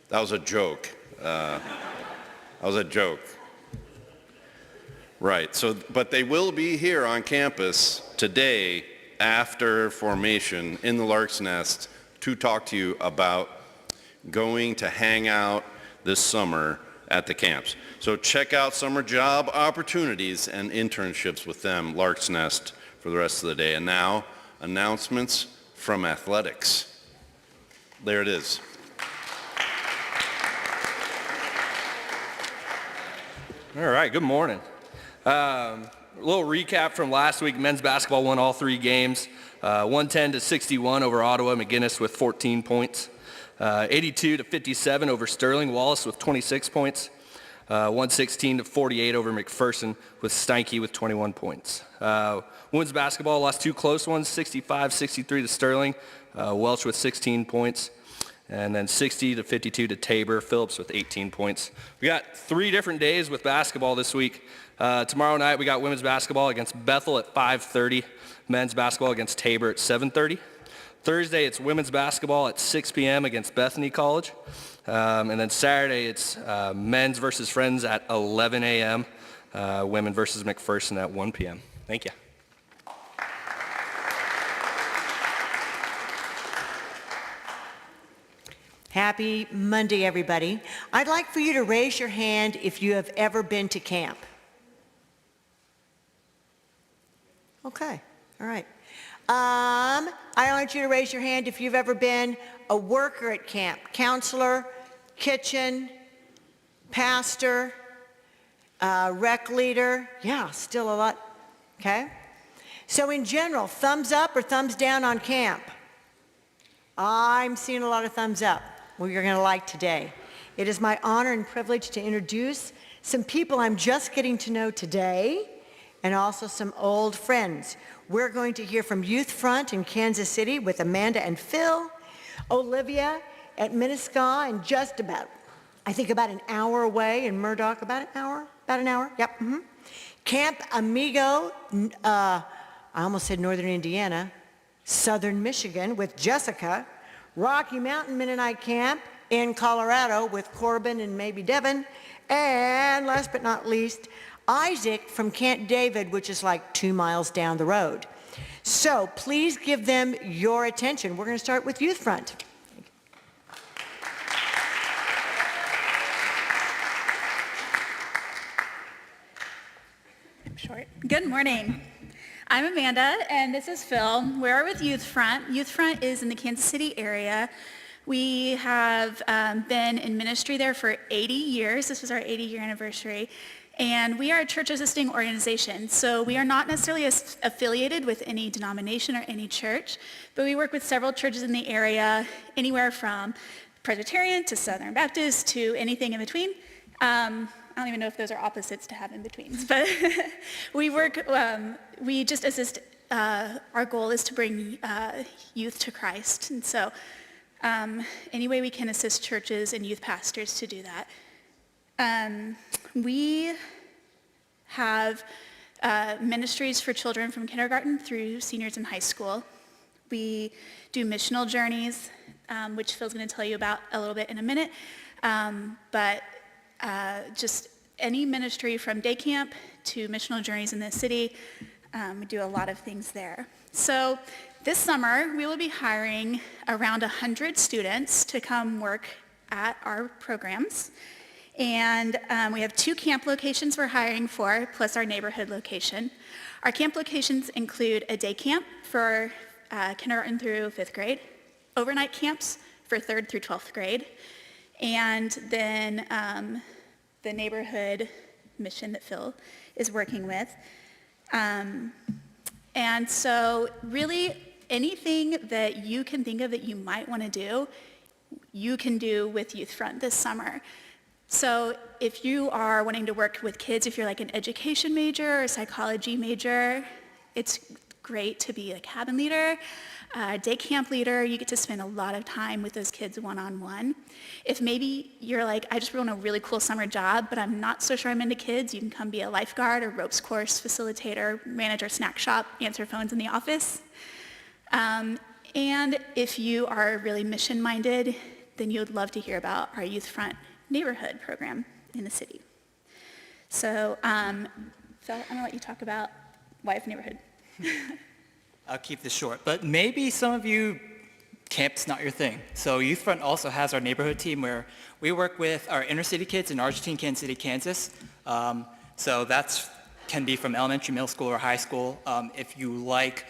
That was a joke. That was a joke. Right, but they will be here on campus today after formation in the Lark's Nest to talk to you about going to hang out this summer at the camps. So check out summer job opportunities and internships with them, Lark's Nest, for the rest of the day. And now, announcements from athletics. There it is. All right, good morning. A little recap from last week. Men's basketball won all 3 games, 110-61 over Ottawa McGinnis with 14 points, 82-57 over Sterling Wallace with 26 points, 116-48 over McPherson with Steinke with 21 points. Women's basketball lost 2 close ones, 65-63 to Sterling, Welch with 16 points, and then 60-52 to Tabor, Phillips with 18 points. We got 3 different days with basketball this week. Tomorrow night we got women's basketball against Bethel at 5:30, men's basketball against Tabor at 7:30. Thursday it's women's basketball at 6 p.m. against Bethany College. And then Saturday it's men's versus Friends at 11 a.m., women versus McPherson at 1 p.m. Thank you. Happy Monday, everybody. I'd like for you to raise your hand if you have ever been to camp. Okay, all right. I want you to raise your hand if you've ever been a worker at camp, counselor, kitchen, pastor, rec leader. Yeah, still a lot, okay? So in general, thumbs up or thumbs down on camp? I'm seeing a lot of thumbs up. Well, you're gonna like today. It is my honor and privilege to introduce some people I'm just getting to know today, and also some old friends. We're going to hear from YouthFornt in Kansas City with Amanda and Phil, Olivia at Mennoscah, and just about, I think about an hour away in Murdoch, about an hour, yep. Camp Amigo, I almost said Northern Indiana, Southern Michigan with Jessica, Rocky Mountain Mennonite Camp in Colorado with Corbin and maybe Devin, and last but not least, Isaac from Camp David, which is like 2 miles down the road. So please give them your attention. We're going to start with YouthFornt. Short. Good morning. I'm Amanda, and this is Phil. We're with YouthFornt. YouthFornt is in the Kansas City area. We have been in ministry there for 80 years. This was our 80-year anniversary. And we are a church assisting organization, so we are not necessarily affiliated with any denomination or any church, but we work with several churches in the area, anywhere from Presbyterian to Southern Baptist to anything in between. I don't even know if those are opposites to have in betweens, but we just assist, our goal is to bring youth to Christ, and so any way we can assist churches and youth pastors to do that. We have ministries for children from kindergarten through seniors in high school. We do missional journeys, which Phil's going to tell you about a little bit in a minute, but just any ministry from day camp to missional journeys in the city, we do a lot of things there. So this summer, we will be hiring around 100 students to come work at our programs. And we have 2 camp locations we're hiring for, plus our neighborhood location. Our camp locations include a day camp for kindergarten through 5th grade, overnight camps for 3rd through 12th grade, and then the neighborhood mission that Phil is working with. And so really anything that you can think of that you might want to do, you can do with YouthFornt this summer. So if you are wanting to work with kids, if you're like an education major or a psychology major, it's great to be a cabin leader, day camp leader. You get to spend a lot of time with those kids one-on-one. If maybe you're like, I just want a really cool summer job, but I'm not so sure I'm into kids, you can come be a lifeguard or ropes course facilitator, manage our snack shop, answer phones in the office. And if you are really mission-minded, then you would love to hear about our YouthFornt neighborhood program in the city. So, Phil, I'm gonna let you talk about Wife Neighborhood. I'll keep this short, but maybe some of you, camp's not your thing. So YouthFront also has our neighborhood team where we work with our inner city kids in Argentine, Kansas City, Kansas. So that's can be from elementary, middle school, or high school. If you like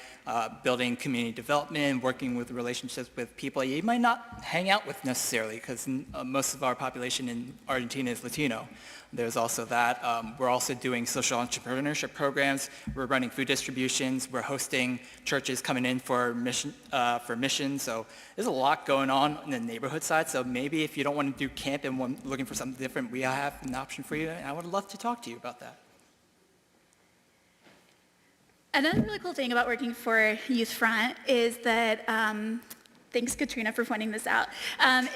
building community development, working with relationships with people you might not hang out with necessarily, because most of our population in Argentina is Latino. There's also that. We're also doing social entrepreneurship programs. We're running food distributions. We're hosting churches coming in for mission. So there's a lot going on in the neighborhood side. So maybe if you don't want to do camp and looking for something different, we have an option for you. And I would love to talk to you about that. Another really cool thing about working for YouthFront is that, thanks Katrina for pointing this out,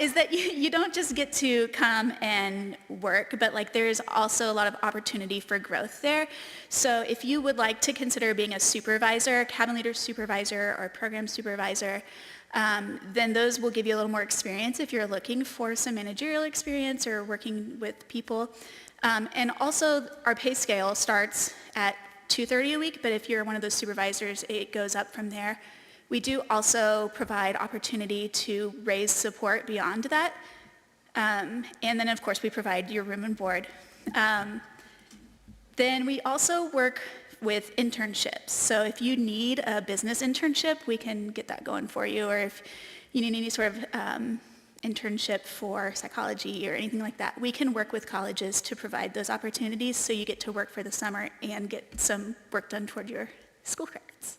is that you don't just get to come and work, but like there's also a lot of opportunity for growth there. So if you would like to consider being a supervisor, cabin leader supervisor, or program supervisor, then those will give you a little more experience if you're looking for some managerial experience or working with people. And also our pay scale starts at $230 a week, but if you're one of those supervisors, it goes up from there. We do also provide opportunity to raise support beyond that. And then of course we provide your room and board. Then we also work with internships. So if you need a business internship, we can get that going for you. Or if you need any sort of internship for psychology or anything like that, we can work with colleges to provide those opportunities so you get to work for the summer and get some work done toward your school credits.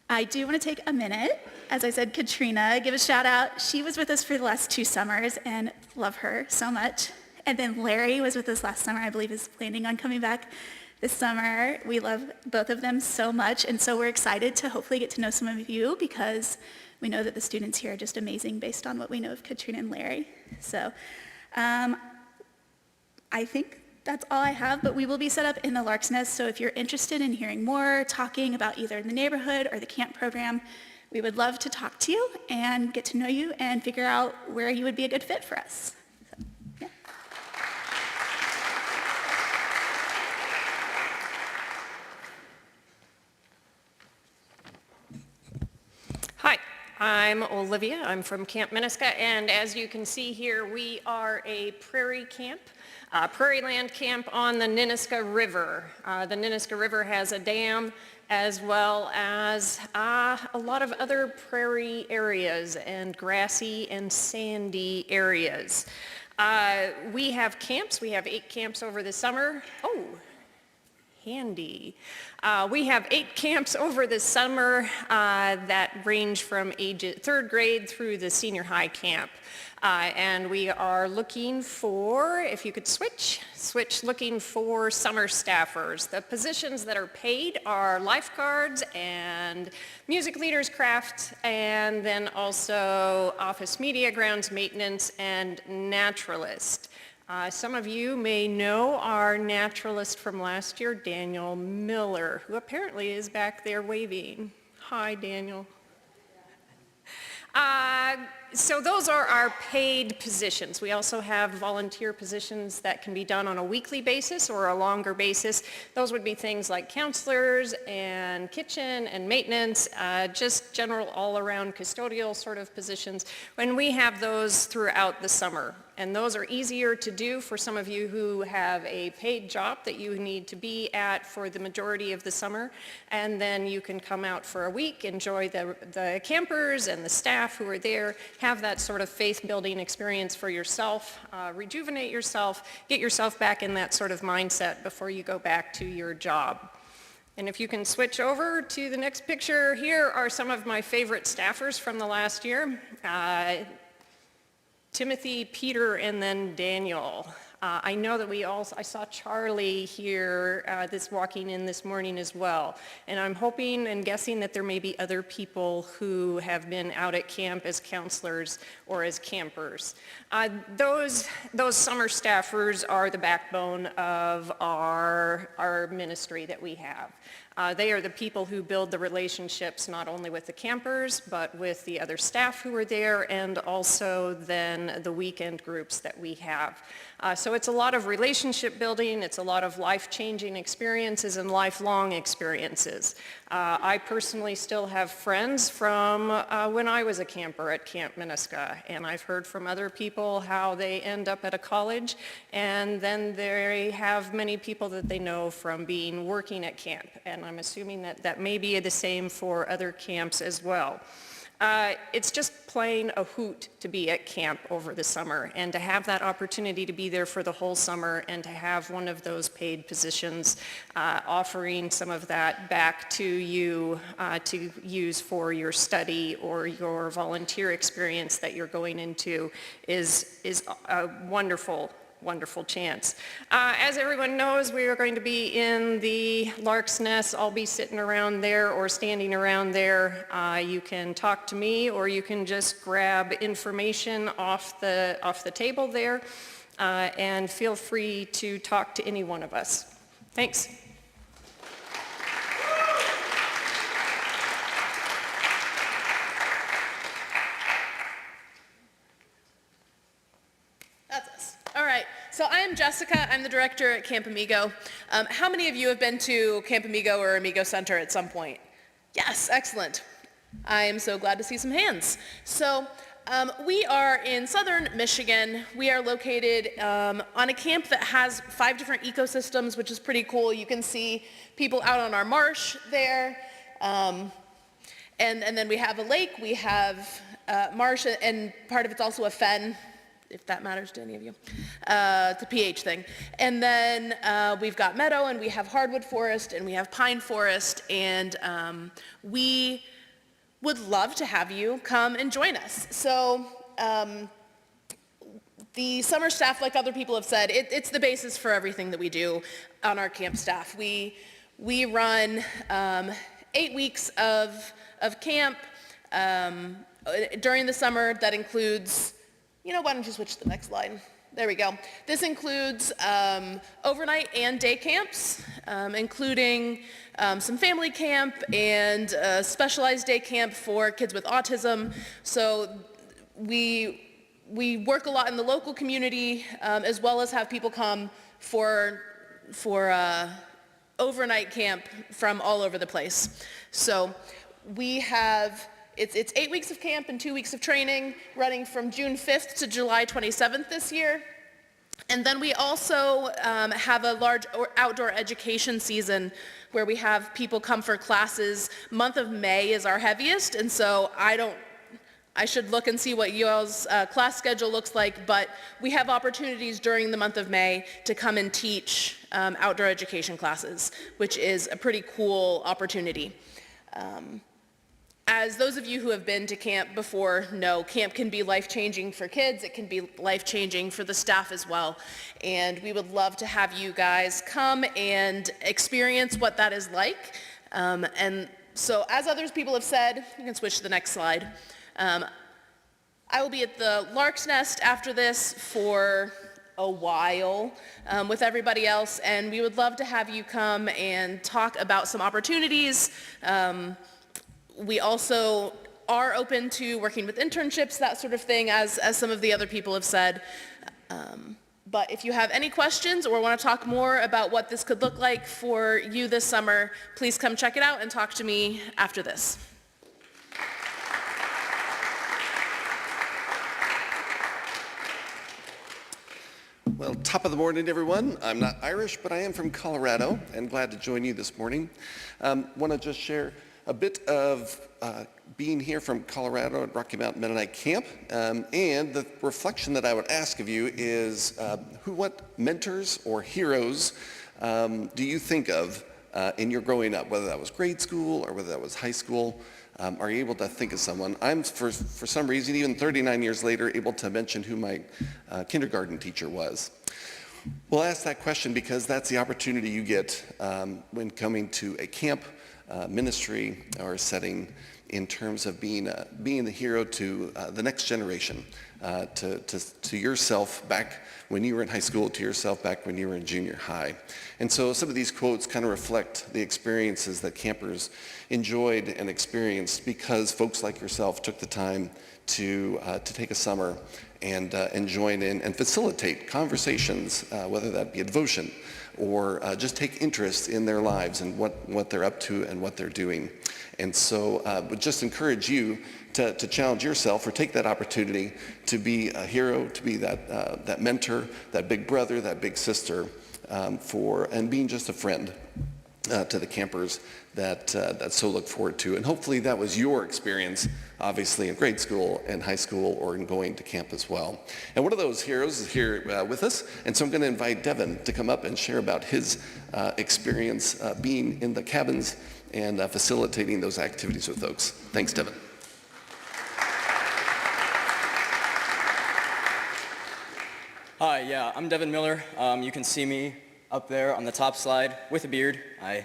I do want to take a minute, as I said, Katrina, give a shout out. She was with us for the last 2 summers and love her so much. And then Larry was with us last summer, I believe is planning on coming back this summer. We love both of them so much, and so we're excited to hopefully get to know some of you because we know that the students here are just amazing based on what we know of Katrina and Larry. So I think that's all I have, but we will be set up in the Lark's Nest, so if you're interested in hearing more, talking about either the neighborhood or the camp program, we would love to talk to you and get to know you and figure out where you would be a good fit for us. So, yeah. Hi, I'm Olivia. I'm from Camp Mennoscah, and as you can see here, we are a prairie camp, prairie land camp on the Mennoscah River. The Mennoscah River has a dam as well as a lot of other prairie areas and grassy and sandy areas. We have camps. We have 8 camps over the summer. Oh, handy. We have 8 camps over the summer that range from ages 3rd grade through the senior high camp. And we are looking for, if you could switch, looking for summer staffers. The positions that are paid are lifeguards and music leaders craft, and then also office media, grounds maintenance, and naturalist. Some of you may know our naturalist from last year, Daniel Miller, who apparently is back there waving. Hi, Daniel. So those are our paid positions. We also have volunteer positions that can be done on a weekly basis or a longer basis. Those would be things like counselors and kitchen and maintenance, just general all-around custodial sort of positions. And we have those throughout the summer. And those are easier to do for some of you who have a paid job that you need to be at for the majority of the summer. And then you can come out for a week, enjoy the campers and the staff who are there, have that sort of faith-building experience for yourself, rejuvenate yourself, get yourself back in that sort of mindset before you go back to your job. And if you can switch over to the next picture, here are some of my favorite staffers from the last year. Timothy, Peter, and then Daniel. I know that I saw Charlie here walking in this morning as well. And I'm hoping and guessing that there may be other people who have been out at camp as counselors or as campers. Those summer staffers are the backbone of our ministry that we have. They are the people who build the relationships not only with the campers, but with the other staff who are there, and also then the weekend groups that we have. So it's a lot of relationship building, it's a lot of life-changing experiences and lifelong experiences. I personally still have friends from when I was a camper at Camp Mennoscah, and I've heard from other people how they end up at a college, and then they have many people that they know from being working at camp, and I'm assuming that that may be the same for other camps as well. It's just plain a hoot to be at camp over the summer, and to have that opportunity to be there for the whole summer and to have one of those paid positions offering some of that back to you to use for your study or your volunteer experience that you're going into is a wonderful chance. As everyone knows, we are going to be in the Lark's Nest. I'll be sitting around there or standing around there. You can talk to me, or you can just grab information off the table there, and feel free to talk to any one of us. Thanks. That's us. All right. So I am Jessica. I'm the director at Camp Amigo. How many of you have been to Camp Amigo or Amigo Centre at some point? Yes, excellent. I am so glad to see some hands. So we are in southern Michigan. We are located on a camp that has 5 different ecosystems, which is pretty cool. You can see people out on our marsh there. And then we have a lake, we have marsh, and part of it's also a fen, if that matters to any of you. It's a pH thing. And then we've got meadow, and we have hardwood forest, and we have pine forest, and we would love to have you come and join us. So the summer staff, like other people have said, it's the basis for everything that we do on our camp staff. We run 8 weeks of camp during the summer. That includes, why don't you switch to the next slide? There we go. This includes overnight and day camps, including some family camp and a specialized day camp for kids with autism. So we work a lot in the local community, as well as have people come for overnight camp from all over the place. So we have, it's 8 weeks of camp and 2 weeks of training, running from June 5th to July 27th this year. And then we also have a large outdoor education season where we have people come for classes. Month of May is our heaviest, and so I should look and see what you all's class schedule looks like, but we have opportunities during the month of May to come and teach outdoor education classes, which is a pretty cool opportunity. As those of you who have been to camp before know, camp can be life-changing for kids. It can be life-changing for the staff as well. And we would love to have you guys come and experience what that is like. And so as other people have said, you can switch to the next slide. I will be at the Lark's Nest after this for a while with everybody else, and we would love to have you come and talk about some opportunities. We also are open to working with internships, that sort of thing, as some of the other people have said. But if you have any questions or want to talk more about what this could look like for you this summer, please come check it out and talk to me after this. Well, top of the morning, everyone. I'm not Irish, but I am from Colorado, and glad to join you this morning. Want to just share a bit of being here from Colorado at Rocky Mountain Mennonite Camp, and the reflection that I would ask of you is what mentors or heroes do you think of in your growing up, whether that was grade school or whether that was high school? Are you able to think of someone? I'm, for some reason, even 39 years later, able to mention who my kindergarten teacher was. We'll ask that question because that's the opportunity you get when coming to a camp, ministry, or setting in terms of being the hero to the next generation, to yourself back when you were in high school, to yourself back when you were in junior high. And so some of these quotes kind of reflect the experiences that campers enjoyed and experienced because folks like yourself took the time to take a summer and join in and facilitate conversations, whether that be a devotion or just take interest in their lives and what they're up to and what they're doing. And so would just encourage you to challenge yourself or take that opportunity to be a hero, to be that mentor, that big brother, that big sister, and being just a friend to the campers that so look forward to. And hopefully that was your experience, obviously, in grade school and high school or in going to camp as well. And one of those heroes is here with us, and so I'm going to invite Devin to come up and share about his experience being in the cabins and facilitating those activities with folks. Thanks, Devin. Hi, yeah, I'm Devin Miller. You can see me up there on the top slide with a beard. I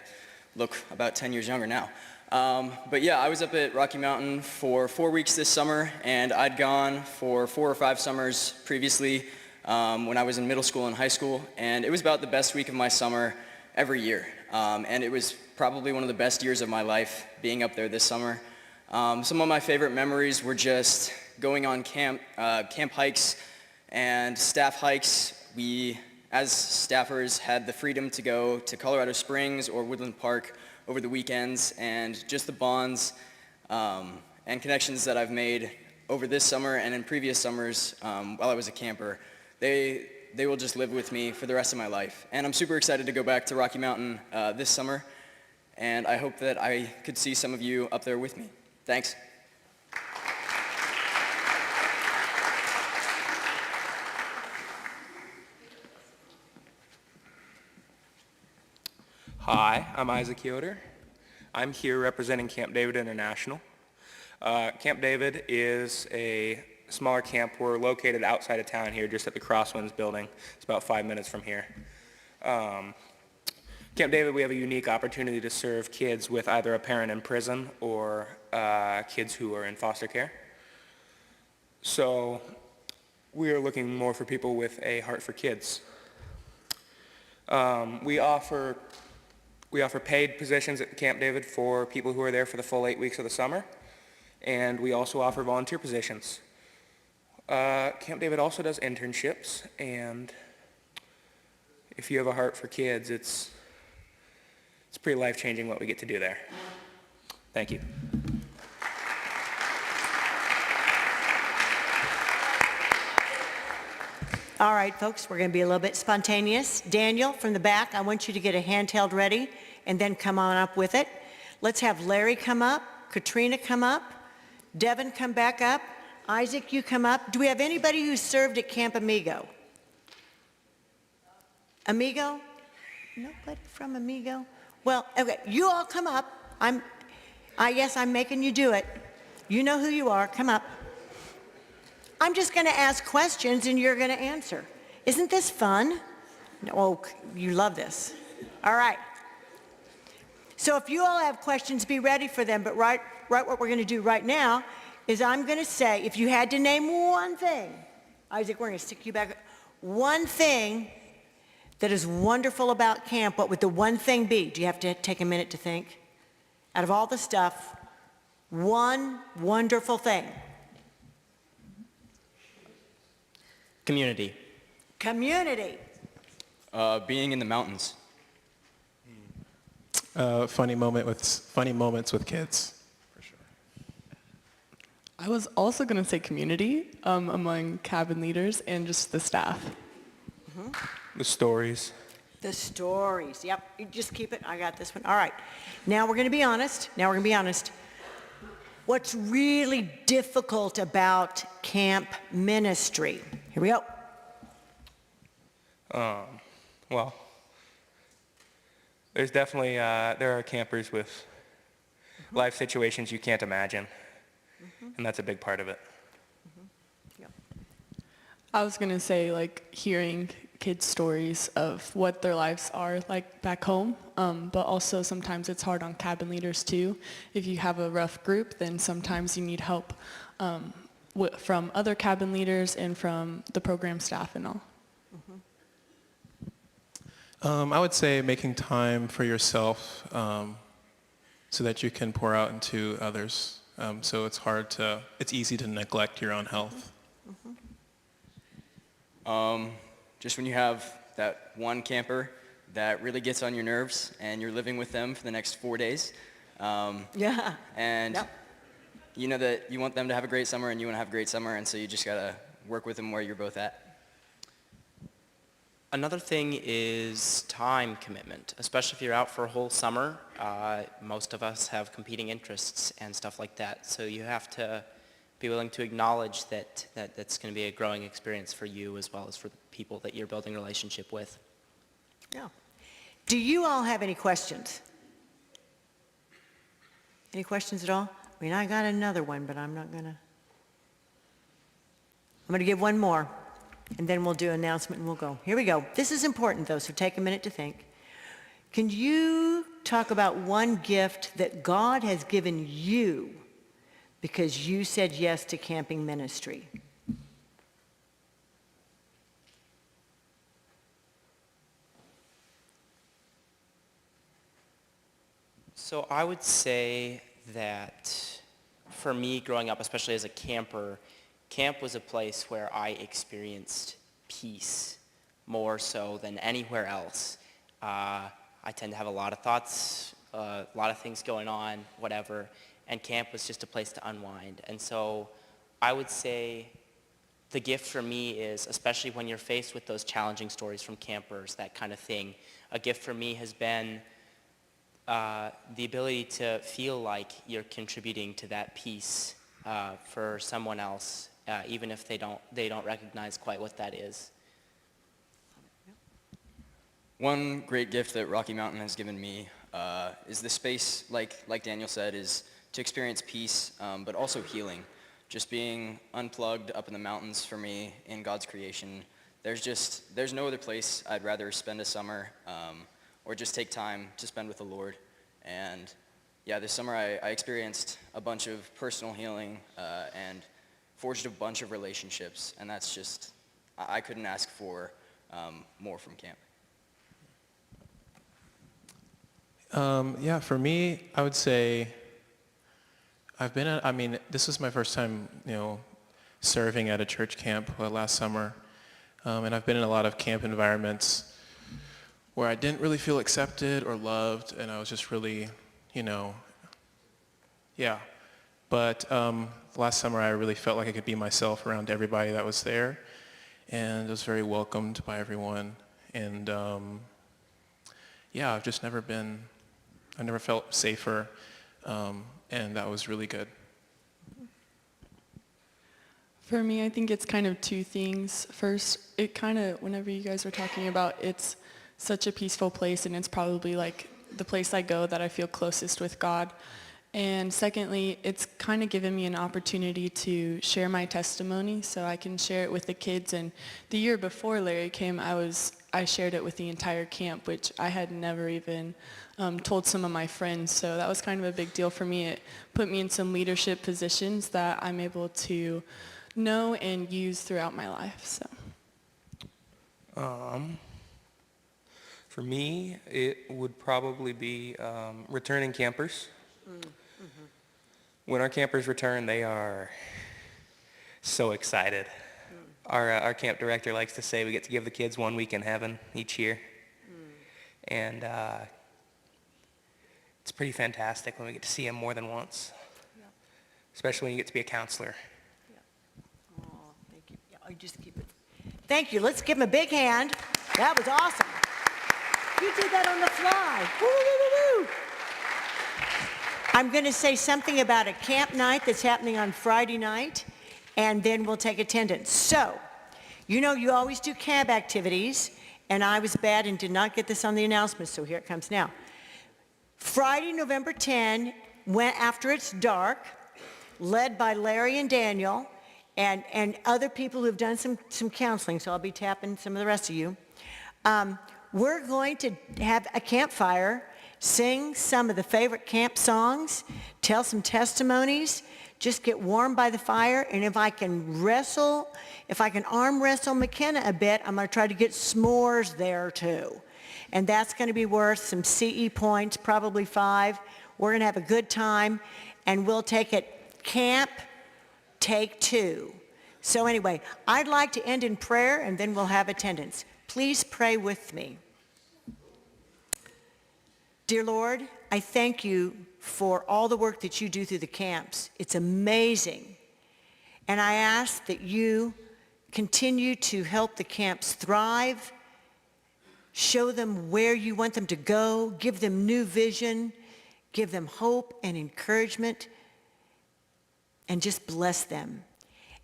look about 10 years younger now. But yeah, I was up at Rocky Mountain for 4 weeks this summer, and I'd gone for 4 or 5 summers previously when I was in middle school and high school, and it was about the best week of my summer every year. And it was probably one of the best years of my life being up there this summer. Some of my favorite memories were just going on camp hikes and staff hikes. We, as staffers, had the freedom to go to Colorado Springs or Woodland Park over the weekends, and just the bonds and connections that I've made over this summer and in previous summers while I was a camper, they will just live with me for the rest of my life. And I'm super excited to go back to Rocky Mountain this summer, and I hope that I could see some of you up there with me. Thanks. Hi, I'm Isaac Yoder. I'm here representing Camp David International. Camp David is a smaller camp. We're located outside of town here, just at the Crosswinds building. It's about 5 minutes from here. Camp David, we have a unique opportunity to serve kids with either a parent in prison or kids who are in foster care. So we are looking more for people with a heart for kids. We offer paid positions at Camp David for people who are there for the full 8 weeks of the summer, and we also offer volunteer positions. Camp David also does internships, and if you have a heart for kids, it's pretty life-changing what we get to do there. Thank you. All right, folks, we're going to be a little bit spontaneous. Daniel, from the back, I want you to get a handheld ready and then come on up with it. Let's have Larry come up, Katrina come up, Devin come back up, Isaac, you come up. Do we have anybody who served at Camp Amigo? Amigo? Nobody from Amigo? Well, okay, you all come up. Yes, I'm making you do it. You know who you are. Come up. I'm just going to ask questions and you're going to answer. Isn't this fun? Oh, you love this. All right. So if you all have questions, be ready for them. But right what we're going to do right now is I'm going to say, if you had to name one thing, Isaac, we're going to stick you back. One thing that is wonderful about camp, what would the one thing be? Do you have to take a minute to think? Out of all the stuff, one wonderful thing. Community. Community. Being in the mountains. Funny moments with kids, for sure. I was also going to say community among cabin leaders and just the staff. Mm-hmm. The stories. The stories. Yep. You just keep it. I got this one. All right. Now we're going to be honest. What's really difficult about camp ministry? Here we go. Well, there's definitely, there are campers with life situations you can't imagine, and that's a big part of it. I was going to say, like, hearing kids stories of what their lives are like back home. But also sometimes it's hard on cabin leaders too. If you have a rough group, then sometimes you need help from other cabin leaders and from the program staff and all. I would say making time for yourself so that you can pour out into others. So it's easy to neglect your own health. Just when you have that one camper that really gets on your nerves and you're living with them for the next 4 days. Yeah. And Yep. you know that you want them to have a great summer and you want to have a great summer, and so you just got to work with them where you're both at. Another thing is time commitment, especially if you're out for a whole summer. Most of us have competing interests and stuff like that, so you have to be willing to acknowledge that that's going to be a growing experience for you as well as for the people that you're building a relationship with. Yeah. Do you all have any questions? Any questions at all? I mean, I got another one, but I'm going to give one more, and then we'll do an announcement and we'll go. Here we go. This is important, though, so take a minute to think. Can you talk about one gift that God has given you because you said yes to camping ministry? So I would say that for me growing up, especially as a camper, camp was a place where I experienced peace more so than anywhere else. I tend to have a lot of thoughts, a lot of things going on, whatever, and camp was just a place to unwind. And so I would say the gift for me is, especially when you're faced with those challenging stories from campers, that kind of thing, a gift for me has been the ability to feel like you're contributing to that peace for someone else, even if they don't recognize quite what that is. One great gift that Rocky Mountain has given me is the space, like Daniel said, is to experience peace, but also healing. Just being unplugged up in the mountains for me in God's creation. There's no other place I'd rather spend a summer or just take time to spend with the Lord. And yeah, this summer I experienced a bunch of personal healing and forged a bunch of relationships, and that's just, I couldn't ask for more from camp. Yeah, for me, I would say this was my first time, serving at a church camp last summer. And I've been in a lot of camp environments where I didn't really feel accepted or loved, and I was just really, yeah. But last summer I really felt like I could be myself around everybody that was there, and I was very welcomed by everyone. And yeah, I never felt safer, and that was really good. For me, I think it's kind of two things. First, whenever you guys were talking about, it's such a peaceful place, and it's probably like the place I go that I feel closest with God. And secondly, it's kind of given me an opportunity to share my testimony so I can share it with the kids. And the year before Larry came, I shared it with the entire camp, which I had never even told some of my friends. So that was kind of a big deal for me. It put me in some leadership positions that I'm able to know and use throughout my life. So. For me, it would probably be returning campers. Mm-hmm. When our campers return, they are so excited. Our camp director likes to say we get to give the kids 1 week in heaven each year. And it's pretty fantastic when we get to see them more than once, especially when you get to be a counselor. Oh, thank you. Yeah, I just keep it. Thank you. Let's give him a big hand. That was awesome. You did that on the fly. Woo, woo, woo, woo. I'm going to say something about a camp night that's happening on Friday night, and then we'll take attendance. So, you always do camp activities, and I was bad and did not get this on the announcement, so here it comes now. Friday, November 10, after it's dark, led by Larry and Daniel, and other people who've done some counseling, so I'll be tapping some of the rest of you. We're going to have a campfire, sing some of the favorite camp songs, tell some testimonies, just get warm by the fire, and if I can arm wrestle McKenna a bit, I'm going to try to get s'mores there too. And that's going to be worth some CE points, probably 5. We're going to have a good time, and we'll take it camp, take 2. So anyway, I'd like to end in prayer, and then we'll have attendance. Please pray with me. Dear Lord, I thank you for all the work that you do through the camps. It's amazing. And I ask that you continue to help the camps thrive, show them where you want them to go, give them new vision, give them hope and encouragement, and just bless them.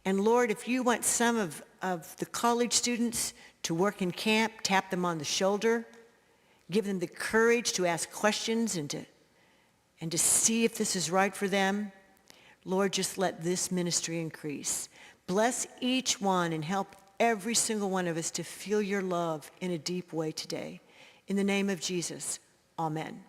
And Lord, if you want some of the college students to work in camp, tap them on the shoulder, give them the courage to ask questions and to see if this is right for them. Lord, just let this ministry increase. Bless each one and help every single one of us to feel your love in a deep way today. In the name of Jesus, amen.